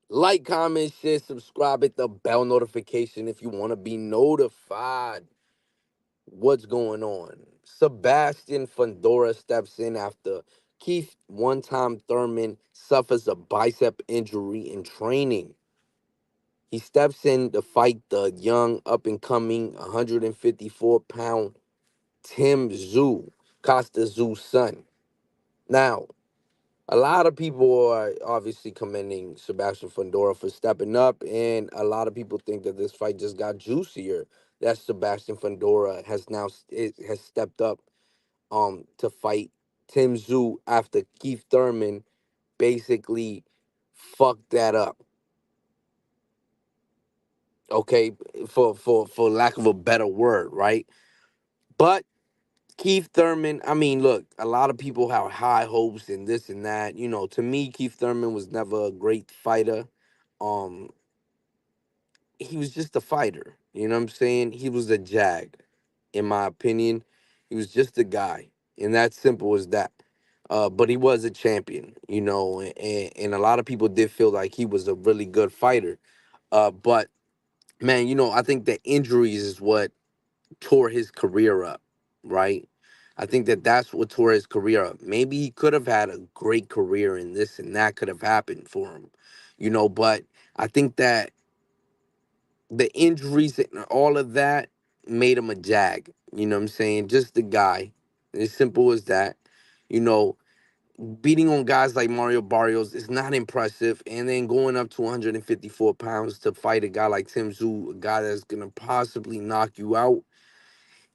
Like, comment, share, subscribe, hit the bell notification if you want to be notified what's going on. Sebastian Fundora steps in after Keith one-time Thurman suffers a bicep injury in training. He steps in to fight the young, up-and-coming 154-pound Tim Tszyu, Costa Tszyu's son. Now, a lot of people are obviously commending Sebastian Fundora for stepping up, and a lot of people think that this fight just got juicier. That Sebastian Fundora has stepped up to fight Tim Tszyu after Keith Thurman basically fucked that up. Okay, for lack of a better word, right? But Keith Thurman, I mean, look, a lot of people have high hopes and this and that. To me, Keith Thurman was never a great fighter. Um, he was just a fighter. You know what I'm saying? He was a jag, in my opinion. He was just a guy, and that's simple as that. But he was a champion, and a lot of people did feel like he was a really good fighter. But man, I think the injuries is what tore his career up, right? I think that that's what tore his career up. Maybe he could have had a great career and this and that could have happened for him, but I think that the injuries and all of that made him a jag. You know what I'm saying? Just the guy. As simple as that. You know, beating on guys like Mario Barrios is not impressive. And then going up to 154 pounds to fight a guy like Tim Tszyu, a guy that's going to possibly knock you out,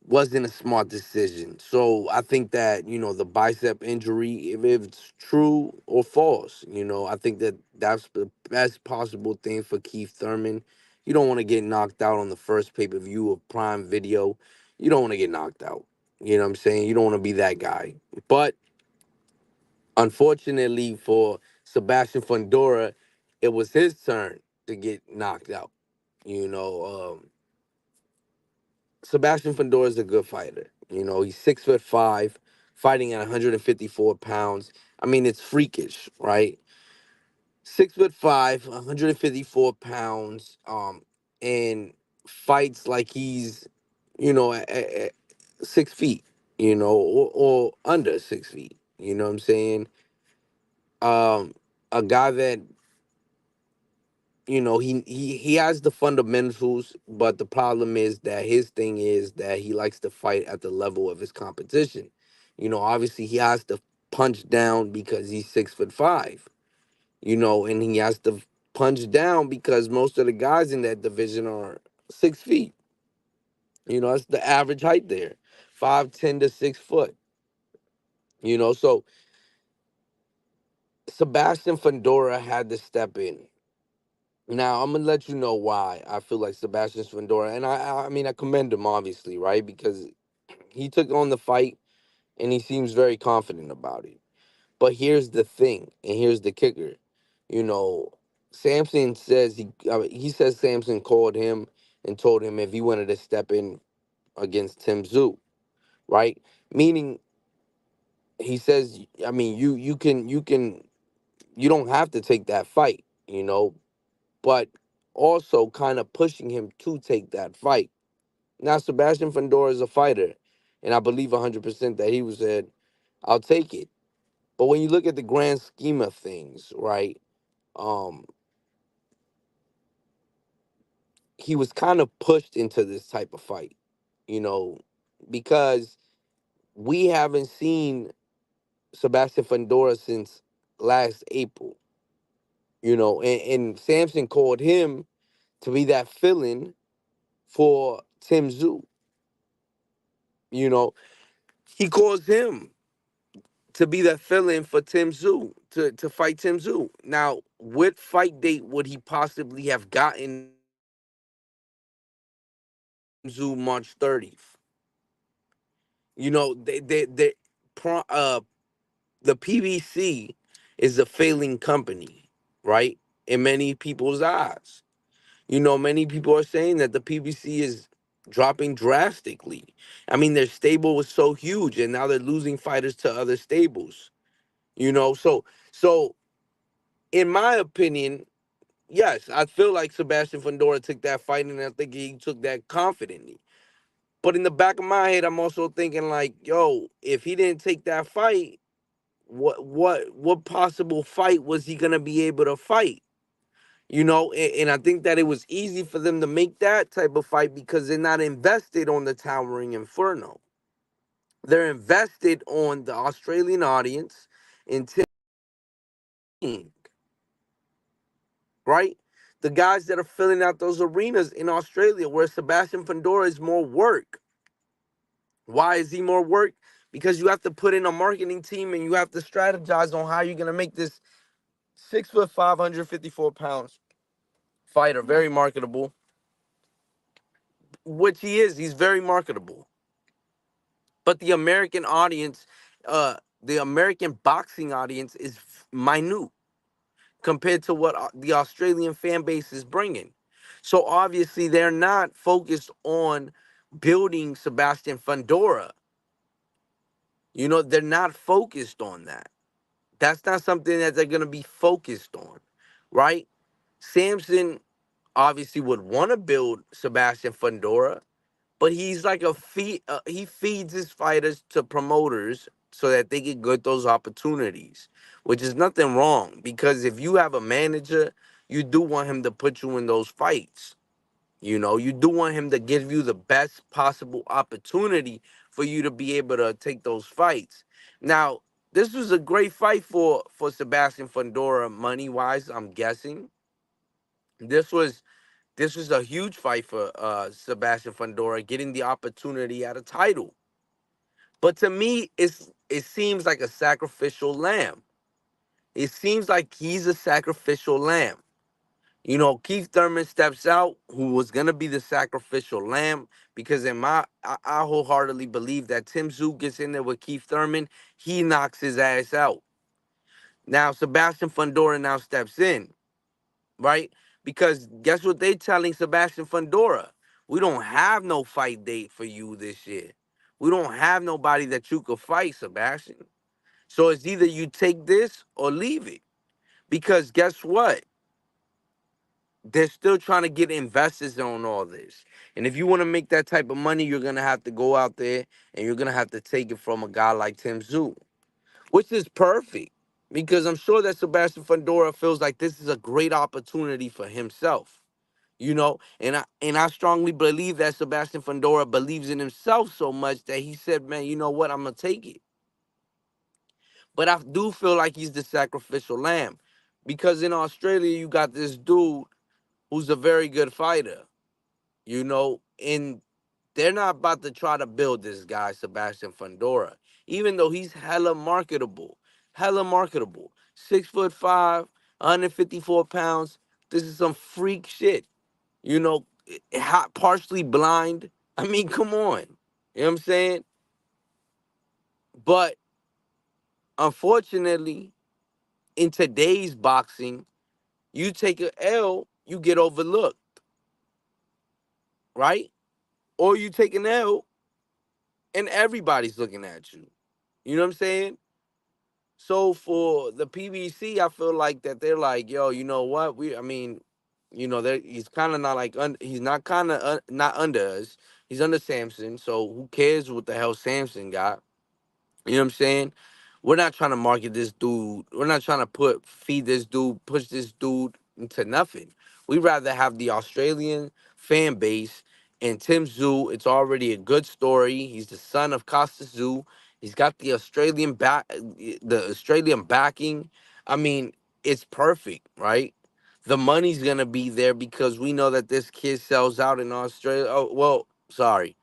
wasn't a smart decision. So I think that, the bicep injury, if it's true or false, I think that that's the best possible thing for Keith Thurman. You don't want to get knocked out on the first pay-per-view of Prime Video. You don't want to get knocked out. You know what I'm saying? You don't want to be that guy. But unfortunately for Sebastian Fundora, it was his turn to get knocked out. You know, Sebastian Fundora is a good fighter. He's 6'5", fighting at 154 pounds. I mean, it's freakish, right? 6'5", 154 pounds, and fights like he's, at 6 feet, or under 6 feet. You know what I'm saying? A guy that he has the fundamentals, but the problem is that his thing is that he likes to fight at the level of his competition. Obviously he has to punch down because he's 6'5", and he has to punch down because most of the guys in that division are 6 feet. That's the average height there, 5'10" to 6 foot. So Sebastian Fundora had to step in. Now I'm gonna let you know why I feel like Sebastian Fundora, and I mean I commend him obviously, right? Because he took on the fight and he seems very confident about it. But here's the thing, and here's the kicker. You know, Samson says he says Samson called him and told him if he wanted to step in against Tim Tszyu, right? Meaning he says, I mean, you don't have to take that fight, but also kind of pushing him to take that fight. Now, Sebastian Fundora is a fighter, and I believe 100% that he was said, I'll take it. But when you look at the grand scheme of things, right, um, he was kind of pushed into this type of fight, you know, because we haven't seen Sebastian Fundora since last April, and Samson called him to be that fill-in for Tim Tszyu. You know, he calls him to be that fill-in for Tim Tszyu to fight Tim Tszyu. Now, what fight date would he possibly have gotten Tim Tszyu March 30th? They the PBC is a failing company, right? In many people's eyes. Many people are saying that the PBC is dropping drastically. I mean, their stable was so huge, and now they're losing fighters to other stables. So in my opinion, yes, I feel like Sebastian Fundora took that fight, and I think he took that confidently. But in the back of my head, I'm also thinking like, yo, if he didn't take that fight, what possible fight was he gonna be able to fight? And I think that it was easy for them to make that type of fight because they're not invested on the Towering Inferno. They're invested on the Australian audience and Tim, right? The guys that are filling out those arenas in Australia, where Sebastian Fundora is more work. Why is he more work? Because you have to put in a marketing team and you have to strategize on how you're gonna make this 6 foot 554 pounds fighter very marketable, which he is. He's very marketable. But the American boxing audience is minute compared to what the Australian fan base is bringing. So obviously they're not focused on building Sebastian Fundora. They're not focused on that. That's not something that they're going to be focused on, right? Samson obviously would want to build Sebastian Fundora, but he's like he feeds his fighters to promoters so that they can get those opportunities, which is nothing wrong because if you have a manager, you do want him to put you in those fights. You do want him to give you the best possible opportunity for you to be able to take those fights. Now, this was a great fight for Sebastian Fundora money wise, I'm guessing. This was this was a huge fight for Sebastian Fundora getting the opportunity at a title. But to me, it seems like a sacrificial lamb. It seems like he's a sacrificial lamb. Keith Thurman steps out, who was gonna be the sacrificial lamb, because I wholeheartedly believe that Tim Tszyu gets in there with Keith Thurman, he knocks his ass out. Now Sebastian Fundora now steps in, right? Because guess what they telling Sebastian Fundora? We don't have no fight date for you this year. We don't have nobody that you could fight, Sebastian. So it's either you take this or leave it. Because guess what? They're still trying to get investors on all this. And if you want to make that type of money, you're gonna have to go out there and you're gonna have to take it from a guy like Tim Tszyu, which is perfect. Because I'm sure that Sebastian Fundora feels like this is a great opportunity for himself. And I strongly believe that Sebastian Fundora believes in himself so much that he said, man, you know what, I'm gonna take it. But I do feel like he's the sacrificial lamb. Because in Australia, you got this dude who's a very good fighter. And they're not about to try to build this guy, Sebastian Fundora, even though he's hella marketable. Hella marketable. 6 foot 5, 154 pounds. This is some freak shit. Partially blind. I mean, come on. You know what I'm saying? But unfortunately, in today's boxing, you take a L, you get overlooked, right? Or you take an L and everybody's looking at you. You know what I'm saying? So for the PBC, I feel like that they're like, yo, you know what? I mean, he's kind of not like he's not kind of not under us. He's under Samson. So who cares what the hell Samson got? You know what I'm saying? We're not trying to market this dude. We're not trying to feed this dude, push this dude into nothing. We rather have the Australian fan base and Tim Tszyu. It's already a good story. He's the son of Costa Tszyu. He's got the Australian backing. I mean, it's perfect, right? The money's gonna be there because we know that this kid sells out in Australia. Oh well, sorry,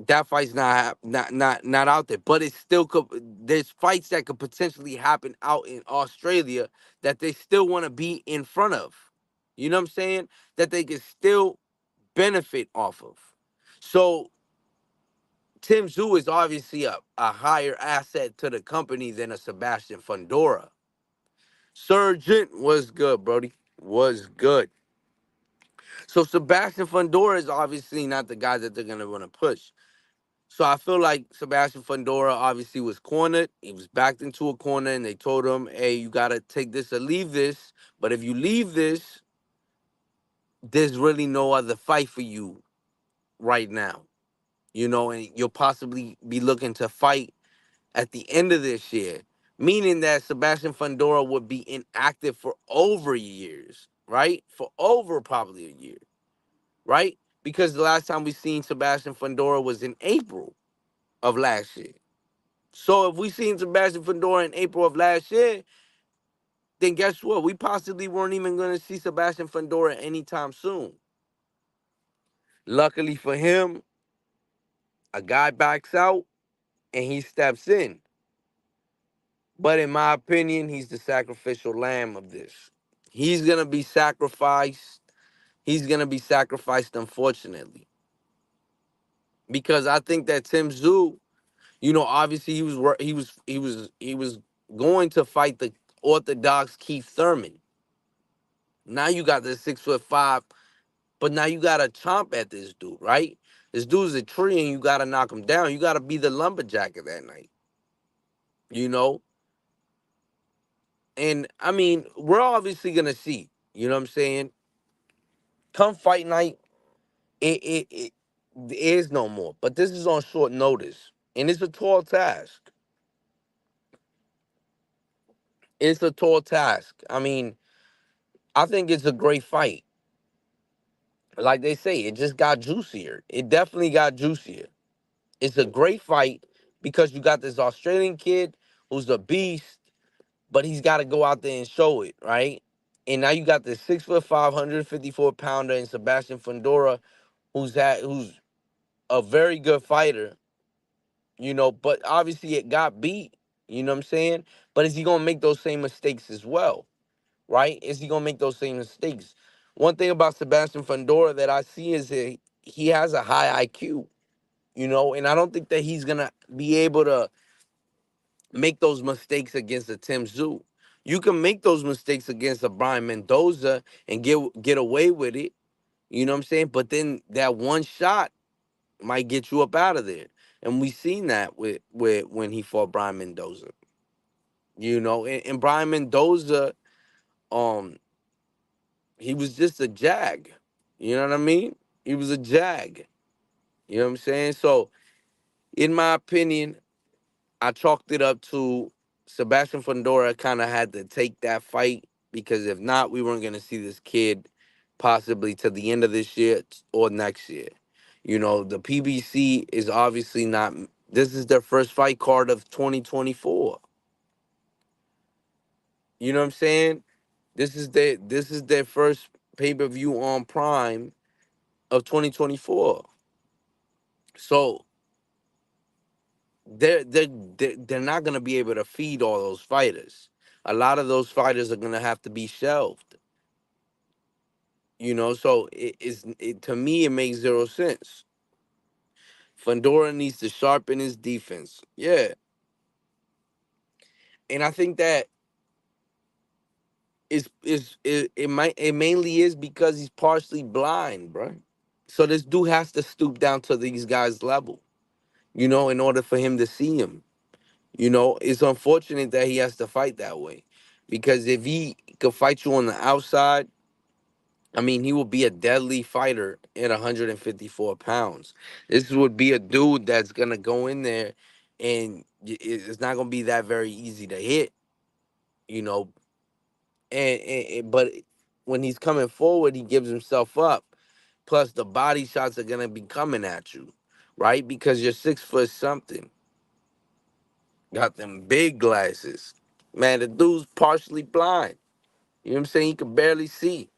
that fight's not out there, but it still could. There's fights that could potentially happen out in Australia that they still want to be in front of. You know what I'm saying? That they can still benefit off of. So Tim Tszyu is obviously a higher asset to the company than a Sebastian Fundora. Sergeant was good, Brody. Was good. So Sebastian Fundora is obviously not the guy that they're gonna want to push. So I feel like Sebastian Fundora obviously was cornered. He was backed into a corner, and they told him, "Hey, you gotta take this or leave this. But if you leave this, there's really no other fight for you right now. And you'll possibly be looking to fight at the end of this year, meaning that Sebastian Fundora would be inactive for over years, right? For over probably a year, right? Because the last time we seen Sebastian Fundora was in April of last year. So if we seen Sebastian Fundora in April of last year, then guess what? We possibly weren't even going to see Sebastian Fundora anytime soon. Luckily for him, a guy backs out and he steps in. But in my opinion, he's the sacrificial lamb of this. He's going to be sacrificed. He's going to be sacrificed, unfortunately. Because I think that Tim Tszyu, obviously he was going to fight the orthodox Keith Thurman. Now you got this 6'5", but now you gotta chomp at this dude, right? This dude's a tree, and you gotta knock him down. You gotta be the lumberjack of that night, you know. And I mean, we're obviously gonna see. You know what I'm saying? Come fight night, it there is no more. But this is on short notice, and it's a tall task. It's a tall task. I mean, I think it's a great fight. Like they say, it just got juicier. It definitely got juicier. It's a great fight because you got this Australian kid who's a beast, but he's got to go out there and show it, right? And now you got this 6'5", 154-pounder in Sebastian Fundora, who's a very good fighter, but obviously it got beat. You know what I'm saying? But is he gonna make those same mistakes as well, right? Is he gonna make those same mistakes? One thing about Sebastian Fundora that I see is that he has a high IQ, and I don't think that he's gonna be able to make those mistakes against a Tim Tszyu. You can make those mistakes against a Brian Mendoza and get away with it. You know what I'm saying? But then that one shot might get you up out of there. And we seen that with when he fought Brian Mendoza. And Brian Mendoza, um, he was just a jag. You know what I mean? He was a jag. You know what I'm saying? So, in my opinion, I chalked it up to Sebastian Fundora kind of had to take that fight because if not, we weren't going to see this kid possibly to the end of this year or next year. The PBC is obviously not. This is their first fight card of 2024. You know what I'm saying? This is their first pay per view on Prime of 2024. So they're not going to be able to feed all those fighters. A lot of those fighters are going to have to be shelved. So to me it makes zero sense. Fundora needs to sharpen his defense. Yeah, and I think that it mainly is because he's partially blind, bro. So this dude has to stoop down to these guys' level, in order for him to see him. It's unfortunate that he has to fight that way. Because if he could fight you on the outside, I mean, he would be a deadly fighter at 154 pounds. This would be a dude that's going to go in there and it's not going to be that very easy to hit, you know. But when he's coming forward, he gives himself up. Plus, the body shots are going to be coming at you, right? Because you're 6 foot something. Got them big glasses. Man, the dude's partially blind. You know what I'm saying? He can barely see,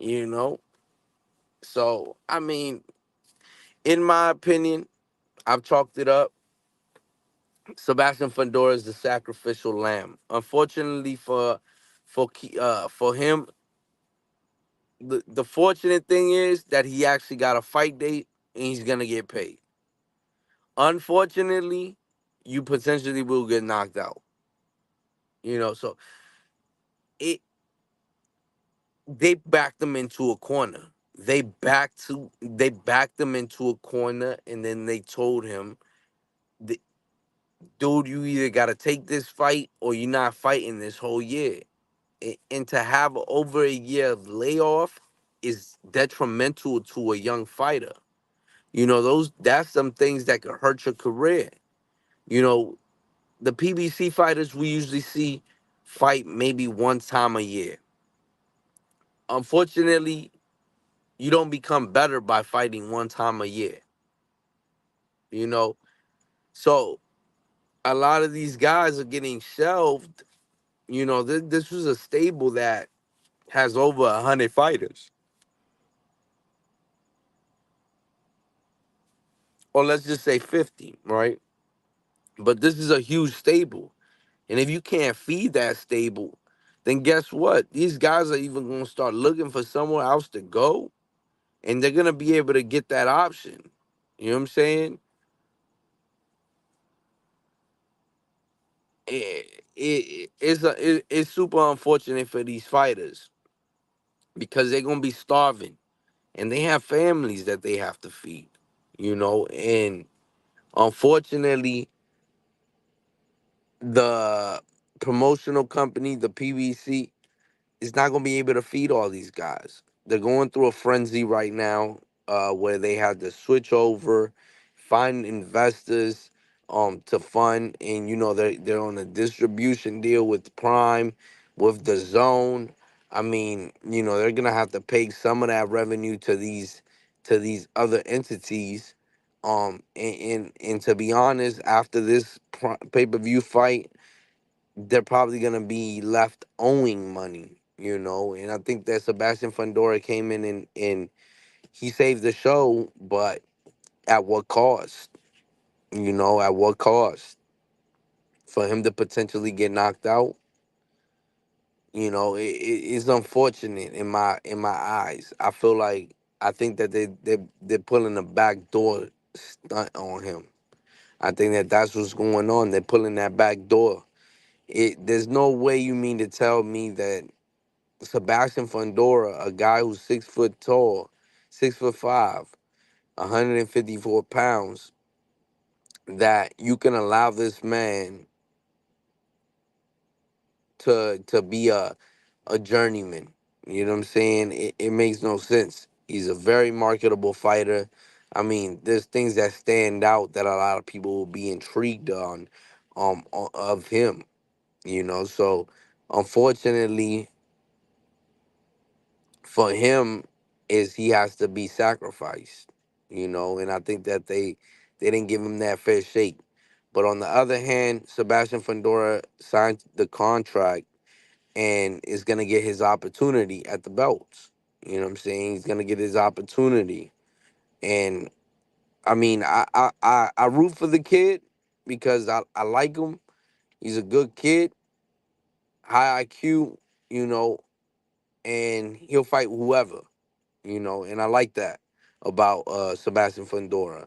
you know? So, I mean, in my opinion, I've chalked it up. Sebastian Fundora is the sacrificial lamb. Unfortunately for him, the fortunate thing is that he actually got a fight date and he's gonna get paid. Unfortunately, you potentially will get knocked out. So it they backed him into a corner. they backed him into a corner, and then they told him, "D- dude, you either got to take this fight or you're not fighting this whole year." And to have over a year of layoff is detrimental to a young fighter. That's some things that could hurt your career. You know, the PBC fighters we usually see fight maybe one time a year. Unfortunately, you don't become better by fighting one time a year. You know, so a lot of these guys are getting shelved. This was a stable that has over 100 fighters, or let's just say 50, right? But this is a huge stable, and if you can't feed that stable, then guess what? These guys are even going to start looking for somewhere else to go, and they're going to be able to get that option. You know what I'm saying? It's super unfortunate for these fighters because they're going to be starving, and they have families that they have to feed. And unfortunately, the promotional company, the PBC, is not going to be able to feed all these guys. They're going through a frenzy right now, where they have to switch over, find investors to fund, and they're on a distribution deal with Prime, with the Zone. I mean, they're gonna have to pay some of that revenue to these other entities. And to be honest, after this pay-per-view fight, they're probably gonna be left owing money. And I think that Sebastian Fundora came in, and he saved the show, but at what cost? At what cost? For him to potentially get knocked out. It's unfortunate in my eyes. I think that they're pulling a back door stunt on him. I think that that's what's going on. They're pulling that back door. There's no way you mean to tell me that Sebastian Fundora, a guy who's 6 foot tall, 6'5", 154 pounds, that you can allow this man to be a journeyman. You know what I'm saying? It makes no sense. He's a very marketable fighter. I mean, there's things that stand out that a lot of people will be intrigued of him. So unfortunately for him, is he has to be sacrificed. And I think that they didn't give him that fair shake. But on the other hand, Sebastian Fundora signed the contract and is gonna get his opportunity at the belts. You know what I'm saying? He's gonna get his opportunity. And I mean, I root for the kid because I like him. He's a good kid, high IQ, you know, and he'll fight whoever. And I like that about Sebastian Fundora.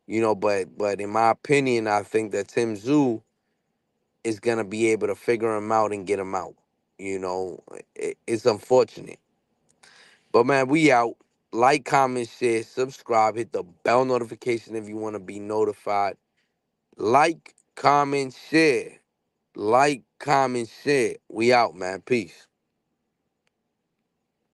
But in my opinion, I think that Tim Zoo is gonna be able to figure him out and get him out. It's unfortunate, but man, we out. Like, comment, share, subscribe, hit the bell notification if you want to be notified. Like, comment, share. Like, comment, share. We out, man. Peace.